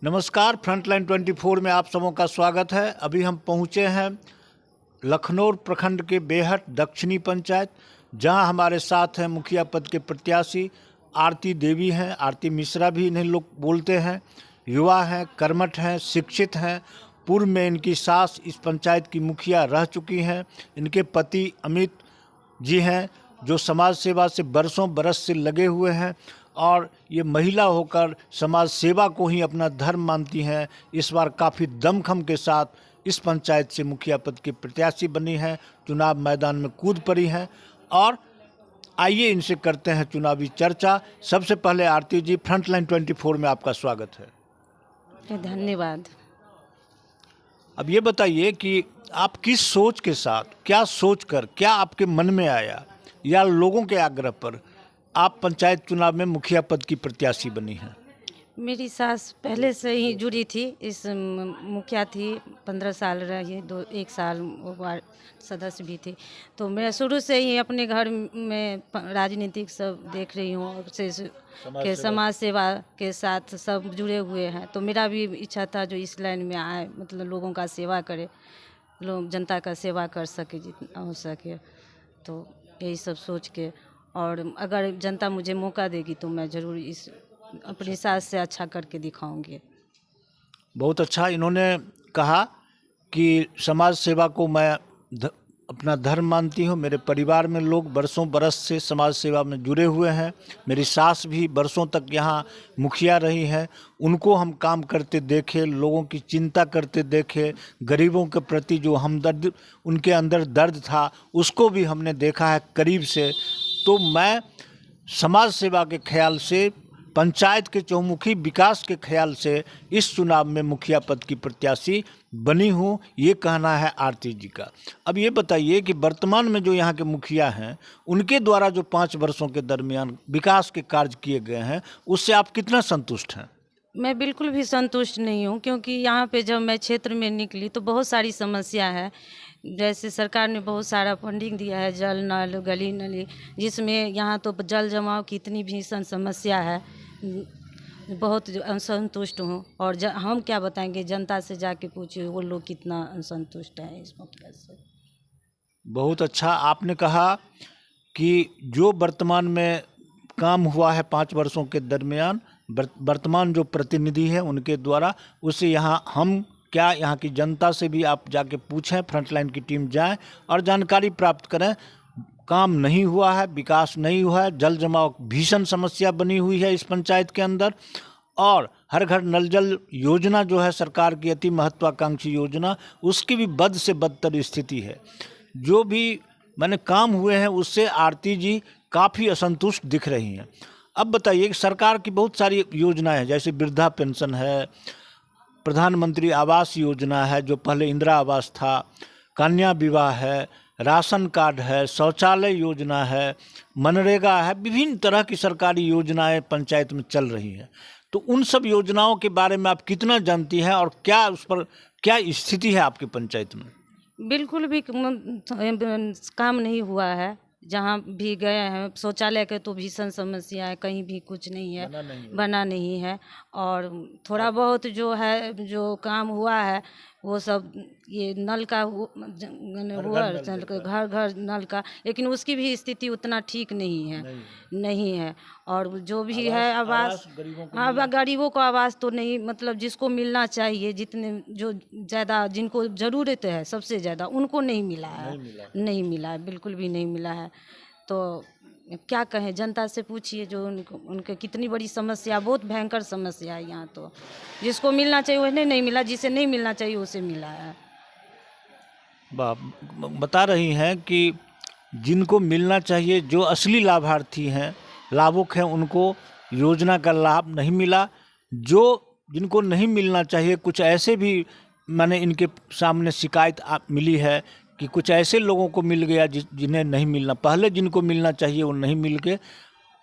नमस्कार, फ्रंटलाइन 24 में आप सबों का स्वागत है। अभी हम पहुंचे हैं लखनऊ प्रखंड के बेहट दक्षिणी पंचायत, जहां हमारे साथ हैं मुखिया पद के प्रत्याशी आरती देवी हैं। आरती मिश्रा भी इन्हें लोग बोलते हैं। युवा हैं, कर्मठ हैं, शिक्षित हैं। पूर्व में इनकी सास इस पंचायत की मुखिया रह चुकी हैं। इनके पति अमित जी हैं, जो समाज सेवा से बरसों बरस से लगे हुए हैं और ये महिला होकर समाज सेवा को ही अपना धर्म मानती हैं। इस बार काफ़ी दमखम के साथ इस पंचायत से मुखिया पद की प्रत्याशी बनी हैं, चुनाव मैदान में कूद पड़ी हैं। और आइए इनसे करते हैं चुनावी चर्चा। सबसे पहले आरती जी, फ्रंटलाइन 24 में आपका स्वागत है। धन्यवाद। अब ये बताइए कि आप किस सोच के साथ, क्या सोचकर, क्या आपके मन में आया या लोगों के आग्रह पर आप पंचायत चुनाव में मुखिया पद की प्रत्याशी बनी हैं? मेरी सास पहले से ही जुड़ी थी, इस मुखिया थी, 15 साल रही, 1 साल वार्ड सदस्य भी थी। तो मैं शुरू से ही अपने घर में राजनीतिक सब देख रही हूँ, के समाज सेवा के साथ सब जुड़े हुए हैं। तो मेरा भी इच्छा था जो इस लाइन में आए, मतलब लोगों का सेवा करे, लोग जनता का सेवा कर सके जितना हो सके। तो यही सब सोच के, और अगर जनता मुझे मौका देगी तो मैं ज़रूर इस अपनी सास से अच्छा करके दिखाऊंगी। बहुत अच्छा। इन्होंने कहा कि समाज सेवा को मैं अपना धर्म मानती हूँ। मेरे परिवार में लोग बरसों बरस से समाज सेवा में जुड़े हुए हैं। मेरी सास भी बरसों तक यहाँ मुखिया रही है। उनको हम काम करते देखे, लोगों की चिंता करते देखे, गरीबों के प्रति जो हमदर्द उनके अंदर दर्द था उसको भी हमने देखा है करीब से। तो मैं समाज सेवा के ख्याल से, पंचायत के चौमुखी विकास के ख्याल से इस चुनाव में मुखिया पद की प्रत्याशी बनी हूँ, ये कहना है आरती जी का। अब ये बताइए कि वर्तमान में जो यहाँ के मुखिया हैं, उनके द्वारा जो 5 वर्षों के दरमियान विकास के कार्य किए गए हैं, उससे आप कितना संतुष्ट हैं? मैं बिल्कुल भी संतुष्ट नहीं हूँ, क्योंकि यहाँ पे जब मैं क्षेत्र में निकली तो बहुत सारी समस्या है। जैसे सरकार ने बहुत सारा फंडिंग दिया है, जल नल, गली नली, जिसमें यहाँ तो जल जमाव की इतनी भीषण समस्या है, बहुत असंतुष्ट हूँ। और हम क्या बताएंगे, जनता से जाके पूछिए वो लोग कितना असंतुष्ट हैं इस मुखिया से। बहुत अच्छा। आपने कहा कि जो वर्तमान में काम हुआ है 5 वर्षों के दरमियान, वर्तमान जो प्रतिनिधि है उनके द्वारा, उससे यहाँ हम क्या, यहाँ की जनता से भी आप जाके पूछें, फ्रंटलाइन की टीम जाए और जानकारी प्राप्त करें। काम नहीं हुआ है, विकास नहीं हुआ है, जल जमाव भीषण समस्या बनी हुई है इस पंचायत के अंदर। और हर घर नल जल योजना जो है सरकार की अति महत्वाकांक्षी योजना, उसकी भी बद से बदतर स्थिति है। जो भी मैंने काम हुए हैं उससे आरती जी काफ़ी असंतुष्ट दिख रही हैं। अब बताइए कि सरकार की बहुत सारी योजनाएं हैं, जैसे वृद्धा पेंशन है, प्रधानमंत्री आवास योजना है जो पहले इंदिरा आवास था, कन्या विवाह है, राशन कार्ड है, शौचालय योजना है, मनरेगा है, विभिन्न तरह की सरकारी योजनाएं पंचायत में चल रही हैं। तो उन सब योजनाओं के बारे में आप कितना जानती हैं और क्या उस पर क्या स्थिति है आपकी पंचायत में? बिल्कुल भी काम नहीं हुआ है। जहाँ भी गए हैं, शौचालय के तो भीषण समस्या है, कहीं भी कुछ नहीं है, बना नहीं है। और थोड़ा बहुत जो है, जो काम हुआ है वो सब ये नल का हुआ, घर घर नल का, लेकिन उसकी भी स्थिति उतना ठीक नहीं है। और जो भी है आवास, हाँ, गरीबों को आवास तो नहीं, मतलब जिसको मिलना चाहिए, जितने जो ज़्यादा जिनको ज़रूरत है सबसे ज़्यादा, उनको नहीं मिला है, नहीं मिला है, बिल्कुल भी नहीं मिला है। तो क्या कहें, जनता से पूछिए, जो उनके कितनी बड़ी समस्या, बहुत भयंकर समस्या है यहाँ। तो जिसको मिलना चाहिए उन्हें नहीं मिला, जिसे नहीं मिलना चाहिए उसे मिला है। बता रही हैं कि जिनको मिलना चाहिए, जो असली लाभार्थी हैं, लाभुक हैं, उनको योजना का लाभ नहीं मिला। जो जिनको नहीं मिलना चाहिए, कुछ ऐसे भी मैंने इनके सामने शिकायत मिली है कि कुछ ऐसे लोगों को मिल गया जिन्हें नहीं मिलना, पहले जिनको मिलना चाहिए वो नहीं मिल के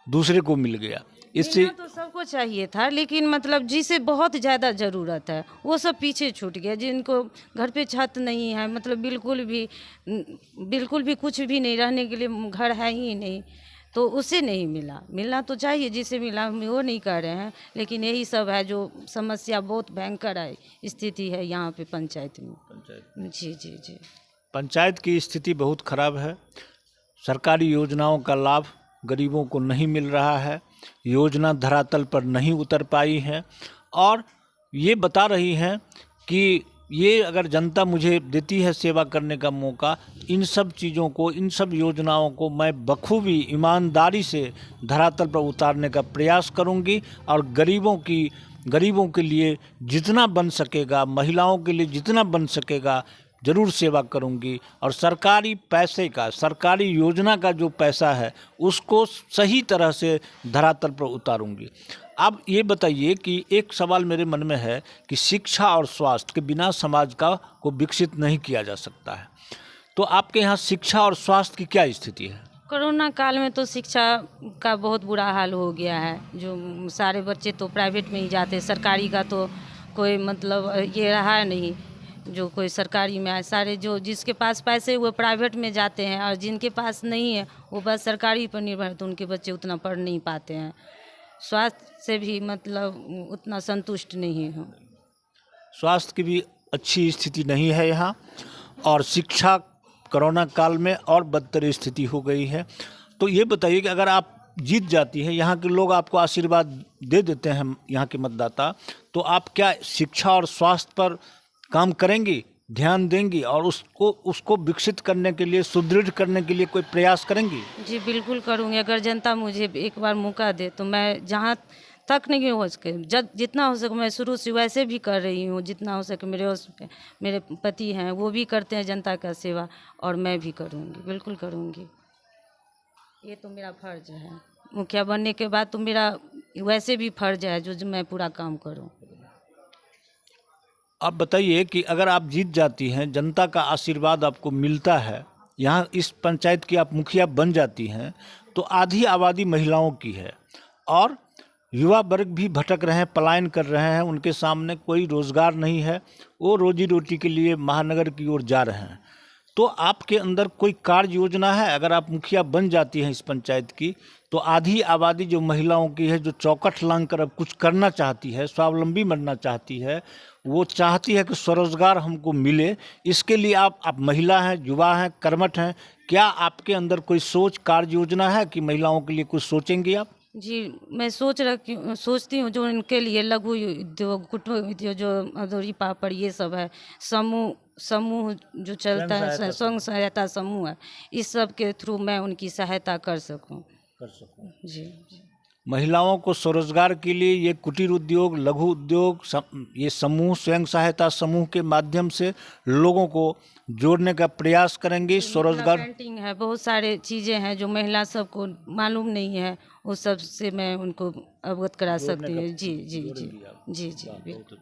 दूसरे को मिल गया। इससे तो सबको चाहिए था, लेकिन मतलब जिसे बहुत ज़्यादा ज़रूरत है वो सब पीछे छूट गया। जिनको घर पे छत नहीं है, मतलब बिल्कुल भी कुछ भी नहीं, रहने के लिए घर है ही नहीं, तो उसे नहीं मिला। मिलना तो चाहिए, जिसे मिला हम वो नहीं कह रहे हैं, लेकिन यही सब है जो समस्या बहुत भयंकर है स्थिति है यहाँ पे पंचायत में। जी जी जी। पंचायत की स्थिति बहुत खराब है। सरकारी योजनाओं का लाभ गरीबों को नहीं मिल रहा है, योजना धरातल पर नहीं उतर पाई है, और ये बता रही हैं कि ये अगर जनता मुझे देती है सेवा करने का मौका, इन सब चीज़ों को, इन सब योजनाओं को मैं बखूबी ईमानदारी से धरातल पर उतारने का प्रयास करूंगी, और गरीबों के लिए जितना बन सकेगा, महिलाओं के लिए जितना बन सकेगा ज़रूर सेवा करूंगी, और सरकारी पैसे का, सरकारी योजना का जो पैसा है उसको सही तरह से धरातल पर उतारूंगी। अब ये बताइए कि एक सवाल मेरे मन में है कि शिक्षा और स्वास्थ्य के बिना समाज को विकसित नहीं किया जा सकता है। तो आपके यहाँ शिक्षा और स्वास्थ्य की क्या स्थिति है? कोरोना काल में तो शिक्षा का बहुत बुरा हाल हो गया है। जो सारे बच्चे तो प्राइवेट में ही जाते, सरकारी का तो कोई मतलब ये रहा नहीं। जो कोई सरकारी में आए, सारे जो जिसके पास पैसे वो प्राइवेट में जाते हैं, और जिनके पास नहीं है वो बस सरकारी पर निर्भर है, तो उनके बच्चे उतना पढ़ नहीं पाते हैं। स्वास्थ्य से भी मतलब उतना संतुष्ट नहीं हूँ। स्वास्थ्य की भी अच्छी स्थिति नहीं है यहाँ, और शिक्षा कोरोना काल में और बदतर स्थिति हो गई है। तो ये बताइए कि अगर आप जीत जाती है, यहाँ के लोग आपको आशीर्वाद दे देते हैं, यहाँ के मतदाता, तो आप क्या शिक्षा और स्वास्थ्य पर काम करेंगी, ध्यान देंगी, और उसको विकसित करने के लिए, सुदृढ़ करने के लिए कोई प्रयास करेंगी? जी बिल्कुल करूँगी। अगर जनता मुझे एक बार मौका दे तो मैं जहाँ तक नहीं हो सके, जितना हो सके मैं शुरू से वैसे भी कर रही हूँ। जितना हो सके मेरे पति हैं वो भी करते हैं जनता का सेवा, और मैं भी करूँगी, बिल्कुल करूँगी। ये तो मेरा फर्ज है, मुखिया बनने के बाद तो मेरा वैसे भी फर्ज है जो मैं पूरा काम करूँ। आप बताइए कि अगर आप जीत जाती हैं, जनता का आशीर्वाद आपको मिलता है, यहाँ इस पंचायत की आप मुखिया बन जाती हैं, तो आधी आबादी महिलाओं की है, और युवा वर्ग भी भटक रहे हैं, पलायन कर रहे हैं, उनके सामने कोई रोज़गार नहीं है, वो रोजी रोटी के लिए महानगर की ओर जा रहे हैं। तो आपके अंदर कोई कार्य योजना है? अगर आप मुखिया बन जाती हैं इस पंचायत की, तो आधी आबादी जो महिलाओं की है, जो चौखट लांग कर अब कुछ करना चाहती है, स्वावलंबी बनना चाहती है, वो चाहती है कि स्वरोजगार हमको मिले, इसके लिए आप महिला हैं, युवा हैं, कर्मठ हैं, क्या आपके अंदर कोई सोच, कार्य योजना है कि महिलाओं के लिए कुछ सोचेंगी आप? जी मैं सोचती हूँ जो इनके लिए लघु उद्योग, कुटीर उद्योग, जो अदौरी पापड़ ये सब है, समूह जो चलता है, स्वयं सहायता समूह है, इस सब के थ्रू मैं उनकी सहायता कर सकूँ। जी। महिलाओं को स्वरोजगार के लिए ये कुटीर उद्योग, लघु उद्योग, ये समूह, स्वयं सहायता समूह के माध्यम से लोगों को जोड़ने का प्रयास करेंगे। स्वरोजगार पेंटिंग है, बहुत सारे चीज़ें हैं जो महिला सबको मालूम नहीं है, उस सब से मैं उनको अवगत करा सकती हूँ। जी जी जी जी जी।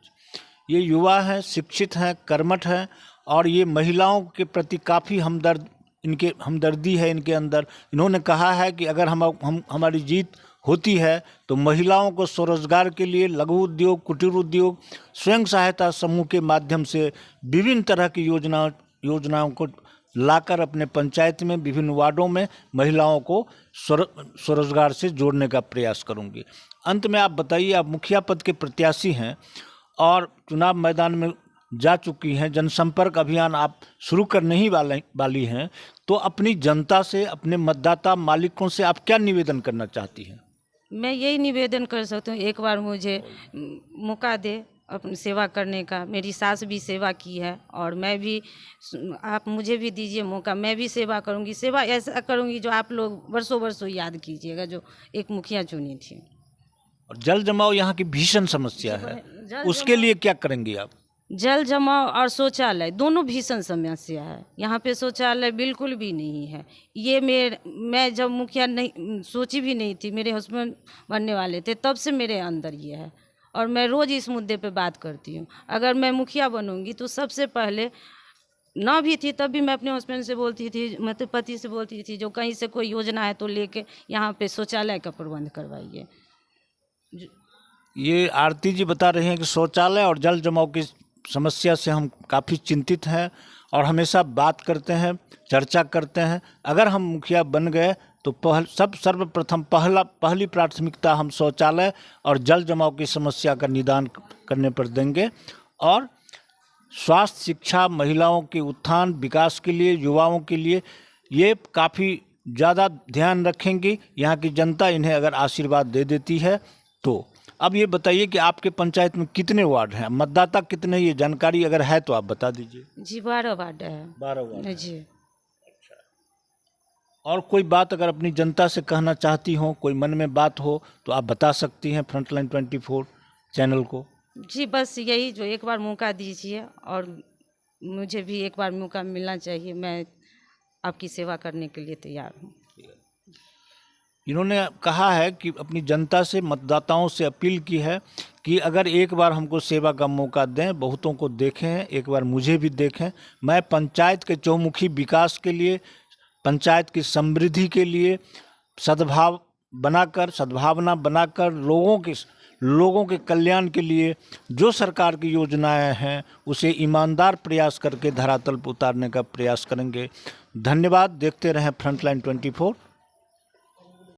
ये युवा हैं, शिक्षित हैं, कर्मठ हैं, और ये महिलाओं के प्रति काफ़ी हमदर्दी है इनके अंदर। इन्होंने कहा है कि अगर हमारी जीत होती है तो महिलाओं को स्वरोजगार के लिए लघु उद्योग, कुटीर उद्योग, स्वयं सहायता समूह के माध्यम से विभिन्न तरह की योजनाओं को लाकर अपने पंचायत में, विभिन्न वार्डों में महिलाओं को स्वरोजगार से जोड़ने का प्रयास करूंगी। अंत में आप बताइए, आप मुखिया पद के प्रत्याशी हैं और चुनाव मैदान में जा चुकी हैं, जनसंपर्क अभियान आप शुरू करने ही वाली हैं, तो अपनी जनता से, अपने मतदाता मालिकों से आप क्या निवेदन करना चाहती हैं? मैं यही निवेदन कर सकती हूँ, एक बार मुझे मौका दे अपनी सेवा करने का। मेरी सास भी सेवा की है और मैं भी, आप मुझे भी दीजिए मौका, मैं भी सेवा करूँगी। सेवा ऐसा करूँगी जो आप लोग वर्षों याद कीजिएगा, जो एक मुखिया चुनी थी। और जल जमाव यहाँ की भीषण समस्या है, उसके लिए क्या करेंगी आप? जल जमाव और शौचालय दोनों भीषण समस्या है। यहाँ पे शौचालय बिल्कुल भी नहीं है। ये मैं जब मुखिया नहीं सोची भी नहीं थी, मेरे हस्बैंड बनने वाले थे, तब से मेरे अंदर ये है और मैं रोज़ इस मुद्दे पे बात करती हूँ। अगर मैं मुखिया बनूंगी तो सबसे पहले, ना भी थी तब भी मैं अपने हस्बैंड से बोलती थी, मतलब पति से बोलती थी, जो कहीं से कोई योजना है तो लेके यहाँ पे शौचालय का प्रबंध करवाइए। ये आरती जी बता रहे हैं कि शौचालय और जल जमाव की समस्या से हम काफ़ी चिंतित हैं और हमेशा बात करते हैं, चर्चा करते हैं। अगर हम मुखिया बन गए तो सर्वप्रथम पहली प्राथमिकता हम शौचालय और जल जमाव की समस्या का निदान करने पर देंगे, और स्वास्थ्य, शिक्षा, महिलाओं के उत्थान विकास के लिए, युवाओं के लिए ये काफ़ी ज़्यादा ध्यान रखेंगे। यहाँ की जनता इन्हें अगर आशीर्वाद दे देती है तो। अब ये बताइए कि आपके पंचायत में कितने वार्ड हैं, मतदाता कितने, ये जानकारी अगर है तो आप बता दीजिए। जी 12 वार्ड है। 12 वार्ड जी। और कोई बात अगर अपनी जनता से कहना चाहती हो, कोई मन में बात हो तो आप बता सकती हैं फ्रंटलाइन 24 चैनल को। जी बस यही, जो एक बार मौका दीजिए और मुझे भी एक बार मौका मिलना चाहिए, मैं आपकी सेवा करने के लिए तैयार हूँ। इन्होंने कहा है कि अपनी जनता से, मतदाताओं से अपील की है कि अगर एक बार हमको सेवा का मौका दें, बहुतों को देखें, एक बार मुझे भी देखें। मैं पंचायत के चौमुखी विकास के लिए, पंचायत की समृद्धि के लिए सद्भावना बनाकर लोगों के कल्याण के लिए जो सरकार की योजनाएं हैं उसे ईमानदार प्रयास करके धरातल पर उतारने का प्रयास करेंगे। धन्यवाद। देखते रहें फ्रंटलाइन 24।